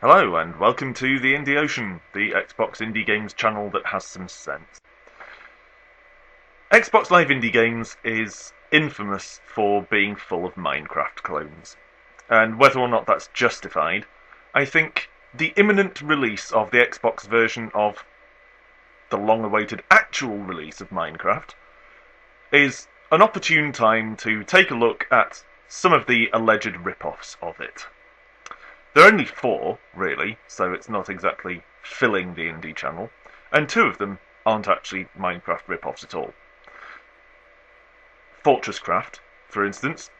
Hello and welcome to the Indie Ocean, the Xbox Indie Games channel that has some sense. Xbox Live Indie Games is infamous for being full of Minecraft clones. And whether or not that's justified, I think the imminent release of the Xbox version of the long-awaited actual release of Minecraft is an opportune time to take a look at some of the alleged rip-offs of it. There are only 4, really, so it's not exactly filling the indie channel, and 2 of them aren't actually Minecraft rip-offs at all. Fortresscraft, for instance,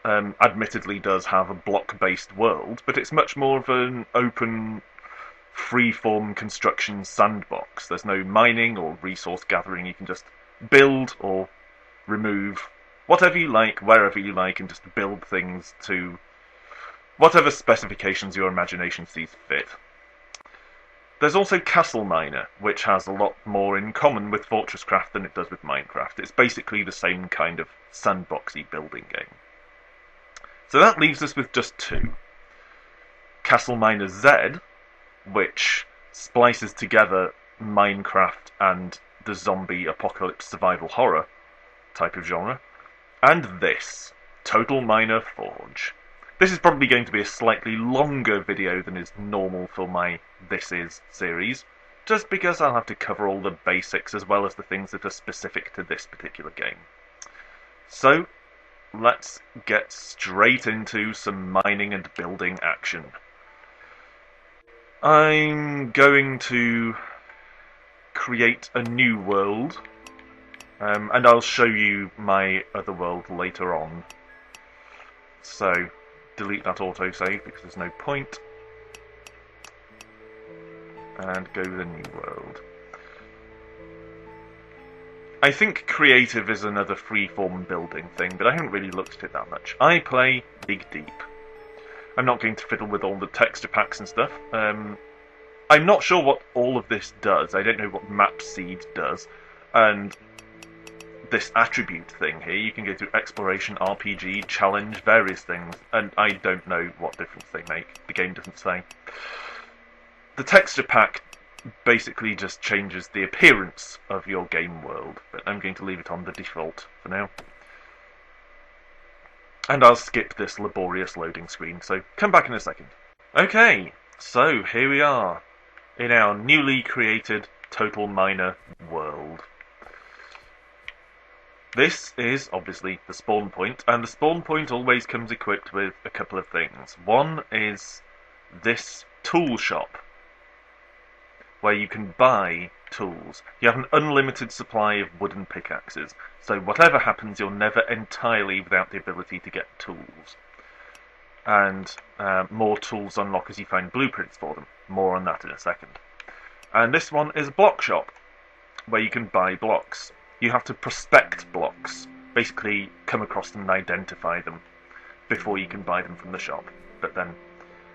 admittedly does have a block-based world, but it's much more of an open, free-form construction sandbox. There's no mining or resource gathering. You can just build or remove whatever you like, wherever you like, and just build things to whatever specifications your imagination sees fit. There's also Castle Miner, which has a lot more in common with Fortresscraft than it does with Minecraft. It's basically the same kind of sandboxy building game. So that leaves us with just 2. Castle Miner Z, which splices together Minecraft and the zombie apocalypse survival horror type of genre, and this, Total Miner Forge. This is probably going to be a slightly longer video than is normal for my This Is series, just because I'll have to cover all the basics as well as the things that are specific to this particular game. So, let's get straight into some mining and building action. I'm going to create a new world, and I'll show you my other world later on. So, delete that autosave because there's no point, and go with a new world. I think creative is another freeform building thing, but I haven't really looked at it that much. I play Dig Deep. I'm not going to fiddle with all the texture packs and stuff. I'm not sure what all of this does. I don't know what map seed does, and this attribute thing here, you can go through exploration, RPG, challenge, various things, and I don't know what difference they make. The game doesn't say. The texture pack basically just changes the appearance of your game world, but I'm going to leave it on the default for now. And I'll skip this laborious loading screen, so come back in a second. Okay, so here we are, in our newly created Total Miner world. This is obviously the spawn point, and the spawn point always comes equipped with a couple of things. One is this tool shop, where you can buy tools. You have an unlimited supply of wooden pickaxes, so whatever happens, you're never entirely without the ability to get tools. And more tools unlock as you find blueprints for them. More on that in a second. And this one is a block shop, where you can buy blocks. You have to prospect blocks, basically come across them and identify them before you can buy them from the shop. But then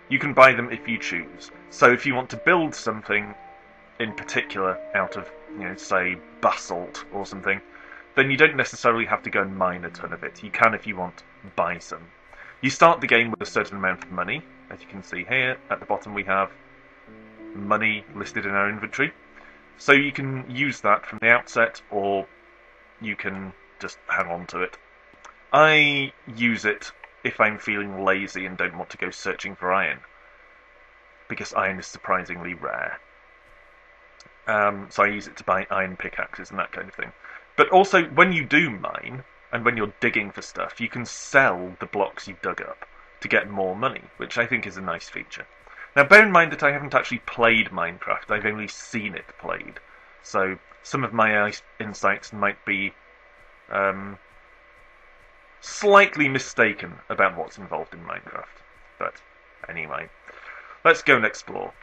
you can buy them if you choose. So if you want to build something in particular out of, say, basalt or something, then you don't necessarily have to go and mine a ton of it. You can, if you want, buy some. You start the game with a certain amount of money. As you can see here, at the bottom we have money listed in our inventory. So you can use that from the outset, or you can just hang on to it. I use it if I'm feeling lazy and don't want to go searching for iron, because iron is surprisingly rare. So I use it to buy iron pickaxes and that kind of thing. But also, when you do mine, and when you're digging for stuff, you can sell the blocks you've dug up to get more money, which I think is a nice feature. Now, bear in mind that I haven't actually played Minecraft, I've only seen it played. So, some of my insights might be slightly mistaken about what's involved in Minecraft. But, anyway, let's go and explore.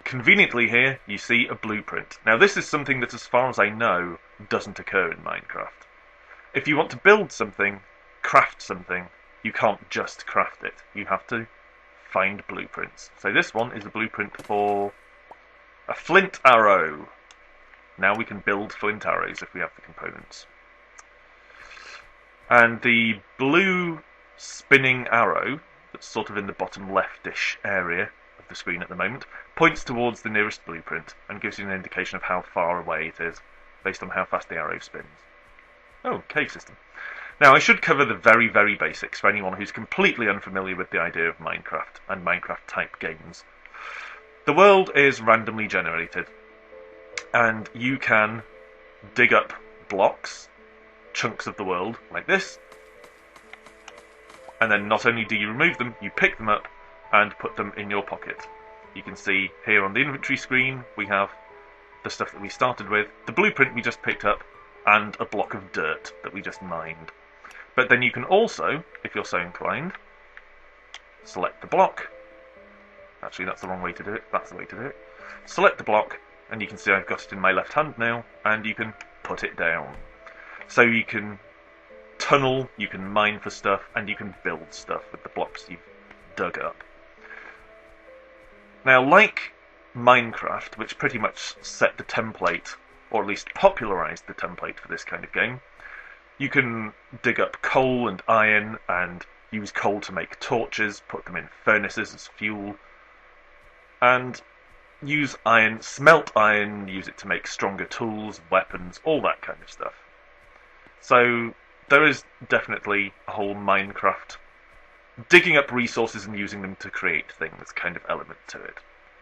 Conveniently here, you see a blueprint. Now, this is something that, as far as I know, doesn't occur in Minecraft. If you want to build something, craft something, you can't just craft it. You have to find blueprints. So this one is a blueprint for a flint arrow. Now we can build flint arrows if we have the components. And the blue spinning arrow that's sort of in the bottom leftish area of the screen at the moment, points towards the nearest blueprint and gives you an indication of how far away it is, based on how fast the arrow spins. Oh, cave system. Now, I should cover the very, very basics for anyone who's completely unfamiliar with the idea of Minecraft and Minecraft-type games. The world is randomly generated, and you can dig up blocks, chunks of the world, like this, and then not only do you remove them, you pick them up and put them in your pocket. You can see here on the inventory screen we have the stuff that we started with, the blueprint we just picked up, and a block of dirt that we just mined. But then you can also, if you're so inclined, select the block. Actually, that's the wrong way to do it. That's the way to do it. Select the block, and you can see I've got it in my left hand now, and you can put it down. So you can tunnel, you can mine for stuff, and you can build stuff with the blocks you've dug up. Now, like Minecraft, which pretty much set the template, or at least popularised the template for this kind of game, you can dig up coal and iron and use coal to make torches, put them in furnaces as fuel, and use iron, smelt iron, use it to make stronger tools, weapons, all that kind of stuff. So there is definitely a whole Minecraft digging up resources and using them to create things kind of element to it.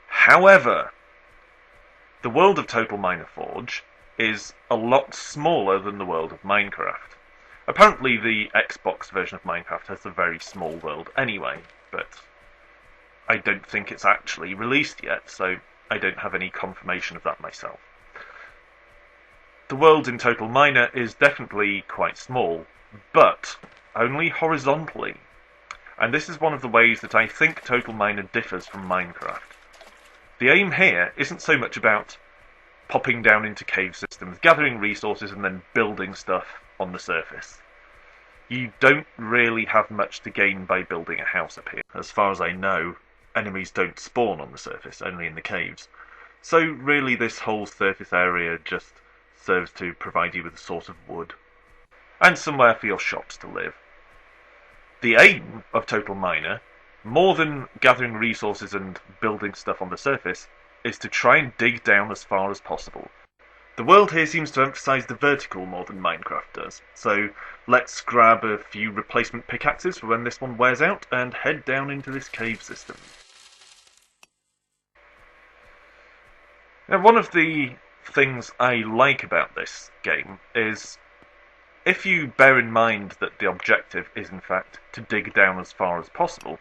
However, the world of Total Miner Forge is a lot smaller than the world of Minecraft. Apparently the Xbox version of Minecraft has a very small world anyway, but I don't think it's actually released yet, so I don't have any confirmation of that myself. The world in Total Miner is definitely quite small, but only horizontally. And this is one of the ways that I think Total Miner differs from Minecraft. The aim here isn't so much about popping down into cave systems, gathering resources and then building stuff on the surface. You don't really have much to gain by building a house up here. As far as I know, enemies don't spawn on the surface, only in the caves. So really this whole surface area just serves to provide you with a source of wood and somewhere for your shops to live. The aim of Total Miner, more than gathering resources and building stuff on the surface, is to try and dig down as far as possible. The world here seems to emphasise the vertical more than Minecraft does, so let's grab a few replacement pickaxes for when this one wears out and head down into this cave system. Now, one of the things I like about this game is, if you bear in mind that the objective is in fact to dig down as far as possible,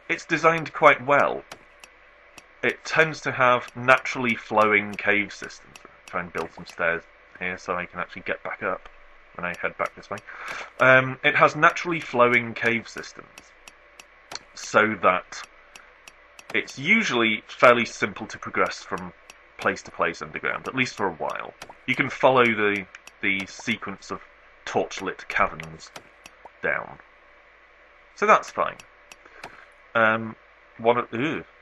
it's designed quite well. It tends to have naturally flowing cave systems. I'll try and build some stairs here so I can actually get back up when I head back this way. It has naturally flowing cave systems, so that it's usually fairly simple to progress from place to place underground, at least for a while. You can follow the sequence of torchlit caverns down, so that's fine.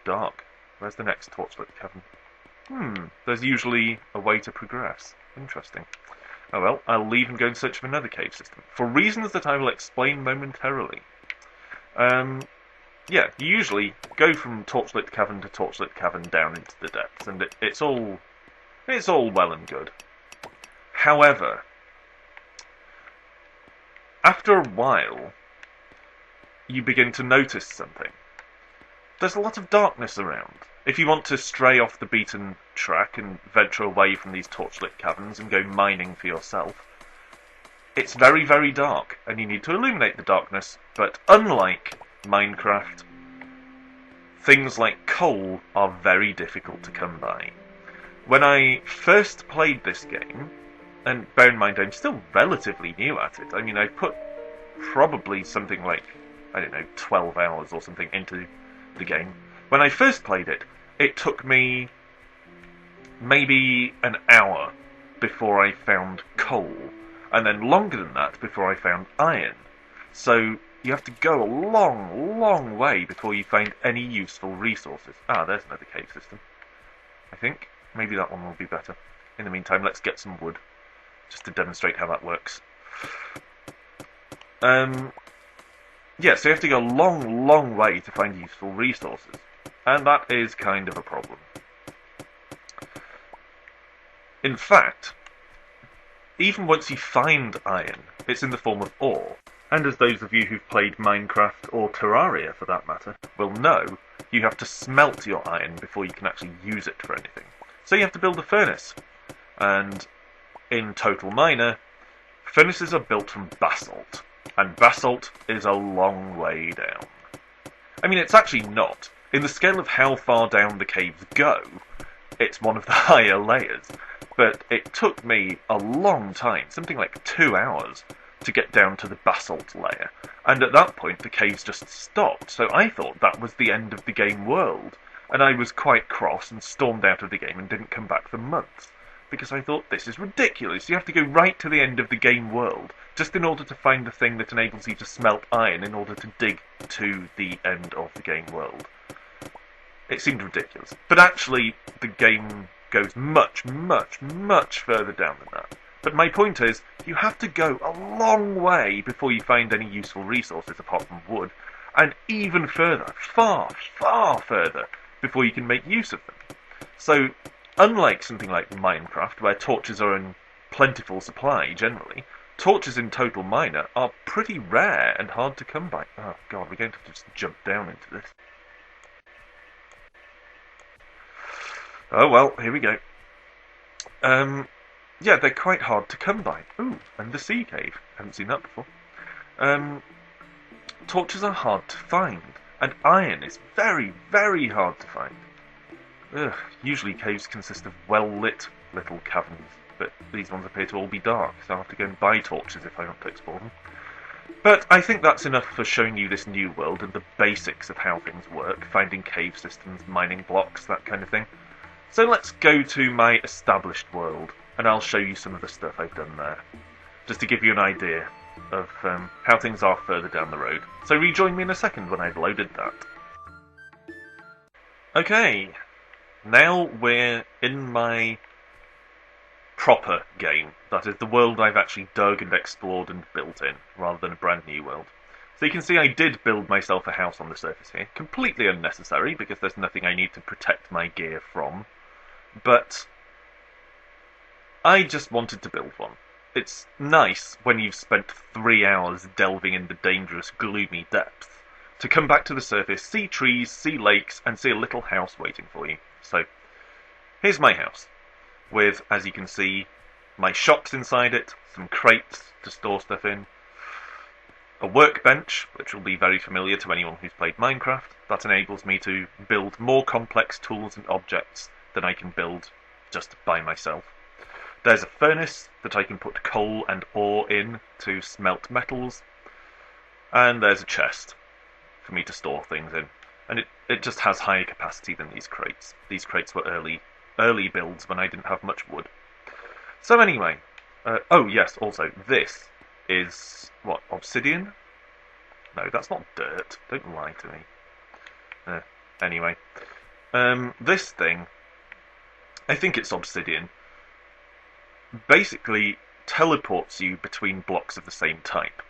Dark. Where's the next torchlit cavern? There's usually a way to progress. Interesting. Oh well, I'll leave and go and search for another cave system, for reasons that I will explain momentarily. Yeah, you usually go from torchlit cavern to torchlit cavern down into the depths, and it's all well and good. However, after a while, you begin to notice something. There's a lot of darkness around. If you want to stray off the beaten track and venture away from these torchlit caverns and go mining for yourself, it's very, very dark, and you need to illuminate the darkness, but unlike Minecraft, things like coal are very difficult to come by. When I first played this game, and bear in mind I'm still relatively new at it, I mean I put probably something like, I don't know, 12 hours or something into the game. When I first played it, it took me maybe an hour before I found coal, and then longer than that before I found iron. So you have to go a long, long way before you find any useful resources. Ah, there's another cave system, I think. Maybe that one will be better. In the meantime, let's get some wood, just to demonstrate how that works. Yeah, so you have to go a long, long way to find useful resources. and that is kind of a problem. In fact, even once you find iron, it's in the form of ore, and as those of you who've played Minecraft, or Terraria for that matter, will know, you have to smelt your iron before you can actually use it for anything. So you have to build a furnace, and in Total Miner, furnaces are built from basalt, and basalt is a long way down. I mean, it's actually not. In the scale of how far down the caves go, it's one of the higher layers. But it took me a long time, something like 2 hours, to get down to the basalt layer. And at that point, the caves just stopped, so I thought that was the end of the game world. And I was quite cross and stormed out of the game and didn't come back for months. Because I thought, this is ridiculous. You have to go right to the end of the game world, just in order to find the thing that enables you to smelt iron in order to dig to the end of the game world. It seemed ridiculous. But actually, the game goes much, much, much further down than that. But my point is, you have to go a long way before you find any useful resources apart from wood, and even further, far, far further, before you can make use of them. So, unlike something like Minecraft, where torches are in plentiful supply generally, torches in Total Miner are pretty rare and hard to come by. Oh god, we're going to have to just jump down into this. Oh well, here we go. Yeah, they're quite hard to come by. Ooh, and the sea cave. Haven't seen that before. Torches are hard to find, and iron is very, very hard to find. Ugh, usually caves consist of well-lit little caverns, but these ones appear to all be dark, so I'll have to go and buy torches if I want to explore them. But I think that's enough for showing you this new world and the basics of how things work, finding cave systems, mining blocks, that kind of thing. So let's go to my established world, and I'll show you some of the stuff I've done there, just to give you an idea of how things are further down the road. So rejoin me in a second when I've loaded that. Okay, now we're in my proper game, that is the world I've actually dug and explored and built in, rather than a brand new world. So you can see I did build myself a house on the surface here, completely unnecessary because there's nothing I need to protect my gear from, but I just wanted to build one. It's nice when you've spent 3 hours delving into dangerous, gloomy depths, to come back to the surface, see trees, see lakes, and see a little house waiting for you. So, here's my house, with, as you can see, my shops inside it, some crates to store stuff in, a workbench, which will be very familiar to anyone who's played Minecraft. That enables me to build more complex tools and objects than I can build just by myself. There's a furnace that I can put coal and ore in to smelt metals, and there's a chest for me to store things in. And it just has higher capacity than these crates. These crates were early builds when I didn't have much wood. So anyway, oh yes, also, this is, what, obsidian? No, that's not dirt. Don't lie to me. Anyway, this thing, I think it's obsidian, basically teleports you between blocks of the same type.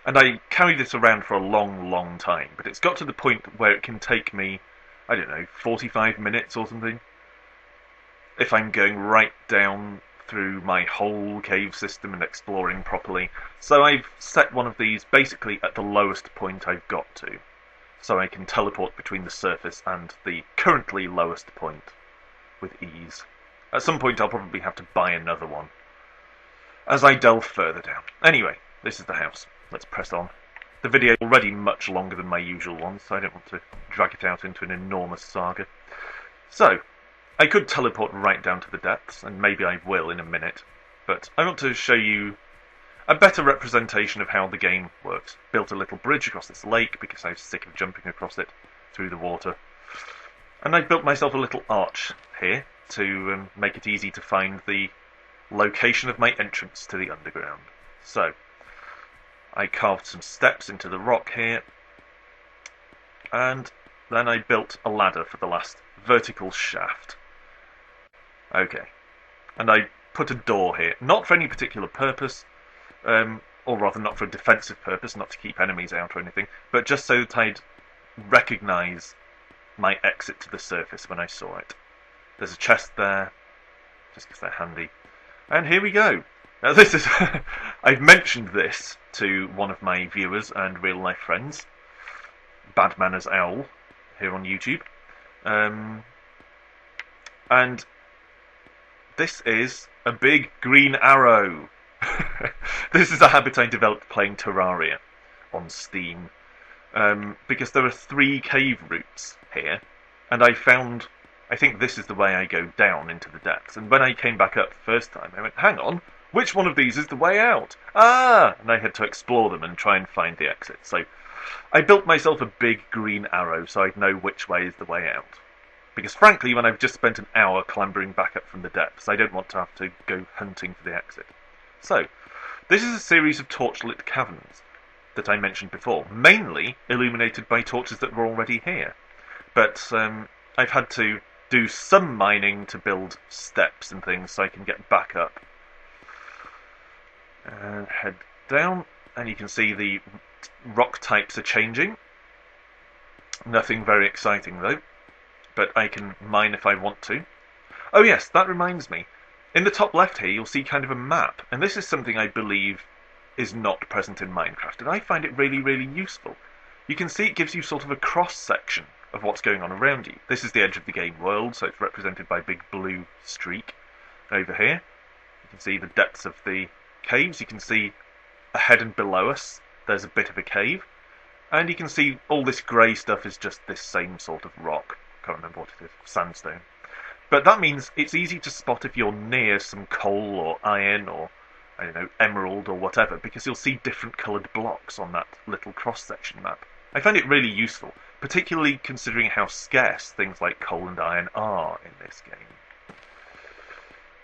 And I carried this around for a long, long time, but it's got to the point where it can take me, I don't know, 45 minutes or something, if I'm going right down through my whole cave system and exploring properly. So I've set one of these basically at the lowest point I've got to, so I can teleport between the surface and the currently lowest point with ease. At some point I'll probably have to buy another one as I delve further down. Anyway, this is the house. Let's press on. The video is already much longer than my usual one, so I don't want to drag it out into an enormous saga. So, I could teleport right down to the depths, and maybe I will in a minute, but I want to show you a better representation of how the game works. Built a little bridge across this lake because I was sick of jumping across it through the water. And I built myself a little arch here to make it easy to find the location of my entrance to the underground. So, I carved some steps into the rock here, and then I built a ladder for the last vertical shaft. Okay, and I put a door here, not for any particular purpose, or rather not for a defensive purpose, not to keep enemies out or anything, but just so that I'd recognise my exit to the surface when I saw it. There's a chest there, just because they're handy. And here we go. Now this is... I've mentioned this to one of my viewers and real-life friends, Bad Manners Owl, here on YouTube. And this is a big green arrow. This is a habit I developed playing Terraria on Steam. Because there are 3 cave routes here, and I think this is the way I go down into the depths. And when I came back up the first time, I went, hang on, which one of these is the way out? Ah! And I had to explore them and try and find the exit. So I built myself a big green arrow so I'd know which way is the way out. Because frankly, when I've just spent an hour clambering back up from the depths, I don't want to have to go hunting for the exit. So, this is a series of torchlit caverns that I mentioned before, mainly illuminated by torches that were already here. But I've had to do some mining to build steps and things so I can get back up. And head down, and you can see the rock types are changing. Nothing very exciting though, but I can mine if I want to. Oh yes, that reminds me. In the top left here you'll see kind of a map, and this is something I believe is not present in Minecraft, and I find it really, really useful. You can see it gives you sort of a cross-section of what's going on around you. This is the edge of the game world, so it's represented by a big blue streak over here. You can see the depths of the caves. You can see ahead and below us there's a bit of a cave, and you can see all this grey stuff is just this same sort of rock. Can't remember what it is, sandstone. But that means it's easy to spot if you're near some coal or iron or, I don't know, emerald or whatever, because you'll see different coloured blocks on that little cross-section map. I find it really useful, particularly considering how scarce things like coal and iron are in this game.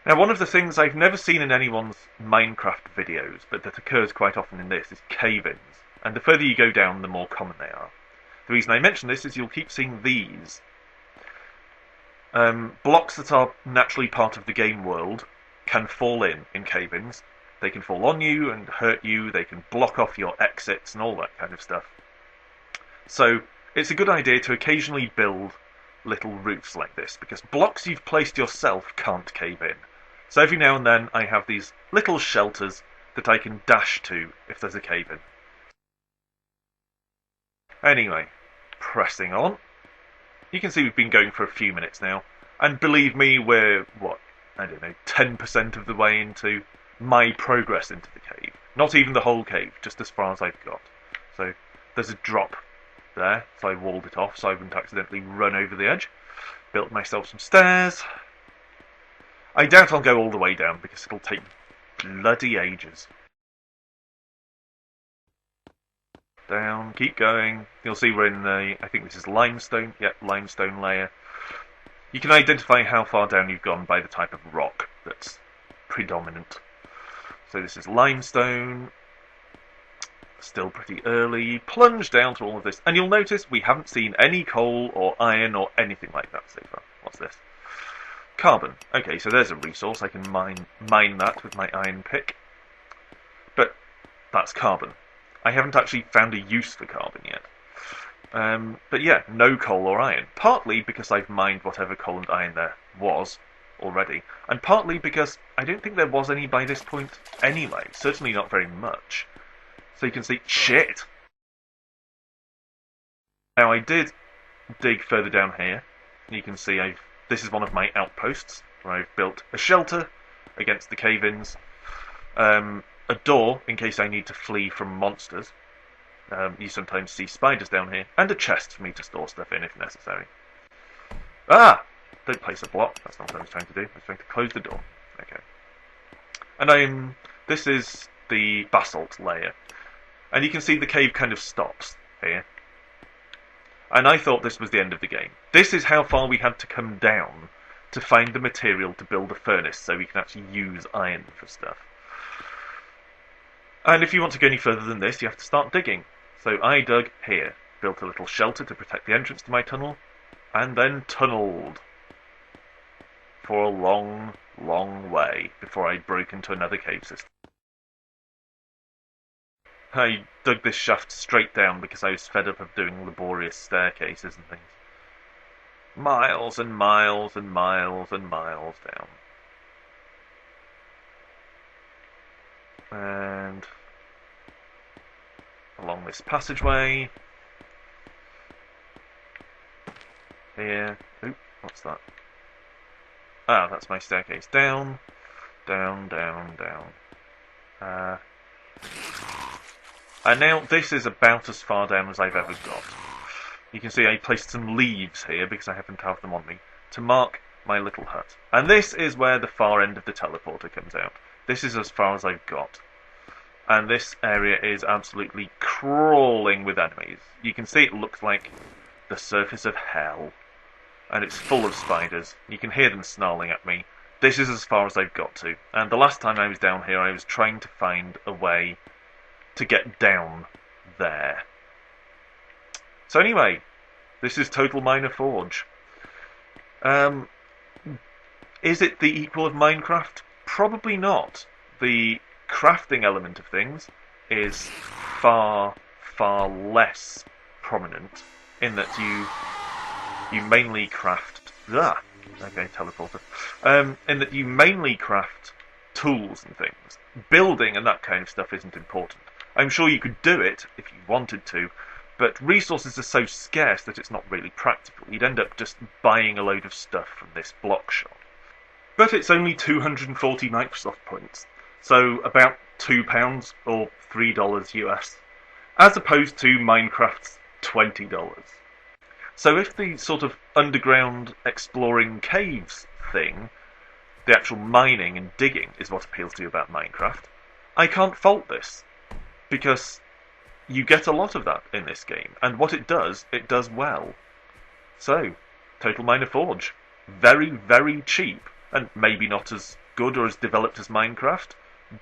Now, one of the things I've never seen in anyone's Minecraft videos, but that occurs quite often in this, is cave-ins. And the further you go down, the more common they are. The reason I mention this is you'll keep seeing these. Blocks that are naturally part of the game world can fall in cave-ins. They can fall on you and hurt you, they can block off your exits and all that kind of stuff. So, it's a good idea to occasionally build little roofs like this, because blocks you've placed yourself can't cave in. So every now and then I have these little shelters that I can dash to if there's a cave-in. Anyway, pressing on. You can see we've been going for a few minutes now, and believe me, we're, I don't know, 10% of the way into my progress into the cave. Not even the whole cave, just as far as I've got. So, there's a drop there, so I walled it off so I wouldn't accidentally run over the edge. Built myself some stairs. I doubt I'll go all the way down, because it'll take bloody ages. Down, keep going. You'll see we're in the, I think this is limestone, yep, limestone layer. You can identify how far down you've gone by the type of rock that's predominant. So this is limestone, still pretty early, plunge down through all of this, and you'll notice we haven't seen any coal or iron or anything like that so far. What's this? Carbon. Okay, so there's a resource, I can mine that with my iron pick. But that's carbon. I haven't actually found a use for carbon yet. But yeah, no coal or iron. Partly because I've mined whatever coal and iron there was already, and partly because I don't think there was any by this point anyway. Certainly not very much. So you can see, shit! Now I did dig further down here, and you can see this is one of my outposts, where I've built a shelter against the cave-ins, a door in case I need to flee from monsters. You sometimes see spiders down here, and a chest for me to store stuff in if necessary. Ah! Don't place a block, that's not what I was trying to do. I was trying to close the door. Okay. And this is the basalt layer. And you can see the cave kind of stops here. And I thought this was the end of the game. This is how far we had to come down to find the material to build a furnace so we can actually use iron for stuff. And if you want to go any further than this, you have to start digging. So I dug here, built a little shelter to protect the entrance to my tunnel, and then tunnelled for a long, long way before I broke into another cave system. I dug this shaft straight down because I was fed up of doing laborious staircases and things. miles and miles and miles and miles down. And along this passageway. Here. Oop, what's that? Ah, that's my staircase. Down, down, down, down. And now this is about as far down as I've ever got. You can see I placed some leaves here because I happen to have them on me to mark my little hut. And this is where the far end of the teleporter comes out. This is as far as I've got. And this area is absolutely crawling with enemies. You can see it looks like the surface of hell. And it's full of spiders. You can hear them snarling at me. This is as far as I've got to. And the last time I was down here, I was trying to find a way to get down there. So anyway, this is Total Miner Forge. Is it the equal of Minecraft? Probably not. The crafting element of things is far, far less prominent in that you mainly craft... okay, teleporter. In that you mainly craft tools and things. Building and that kind of stuff isn't important. I'm sure you could do it if you wanted to, but resources are so scarce that it's not really practical. You'd end up just buying a load of stuff from this block shop. But it's only 240 Microsoft points, so about £2 or $3 US, as opposed to Minecraft's $20. So if the sort of underground exploring caves thing, the actual mining and digging, is what appeals to you about Minecraft, I can't fault this, because you get a lot of that in this game, and what it does well. So, Total Miner Forge. Very, very cheap, and maybe not as good or as developed as Minecraft,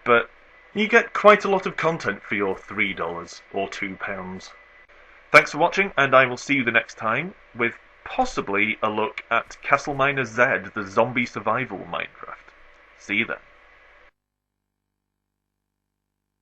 but you get quite a lot of content for your $3 or £2. Thanks for watching, and I will see you the next time with possibly a look at Castle Miner Z, the zombie survival Minecraft. See you then.